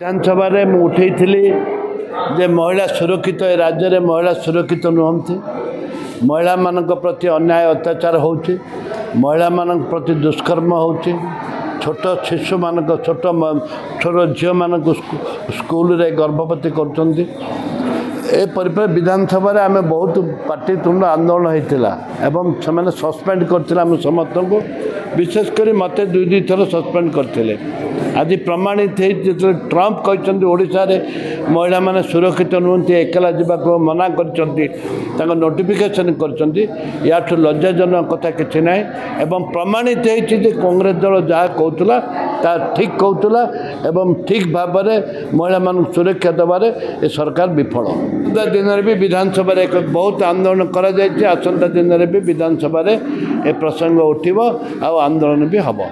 विधानसभा उठे जे महिला सुरक्षित ए राज्य में महिला सुरक्षित नुहति महिला मान प्रति अन्याय अत्याचार हो महिला मान प्रति दुष्कर्म हो छोट शिशु मान छोट छोट झील मान स्कूल रे गर्भवती कर विधानसभा आम बहुत पार्टीतुंड आंदोलन होता एवं से सस्पेंड करते समस्त को विशेषकर मत दुई थर सस्पेंड करते आज प्रमाणित जो ट्रंप कहते ओडिशा रे महिला माने सुरक्षित नुहति एकला जावाक मना कर नोटिफिकेशन कर लज्जाजनक कथा किसी ना एवं प्रमाणित होती कांग्रेस दल जहाँ कहला ता ठीक कहला एवं ठीक भाव में महिला मान सुरक्षा देवार ए सरकार विफल आसंता दिन में भी विधानसभा एक बहुत आंदोलन कर आसंता दिन में भी विधानसभा ए प्रसंग उठिब आंदोलन भी हम।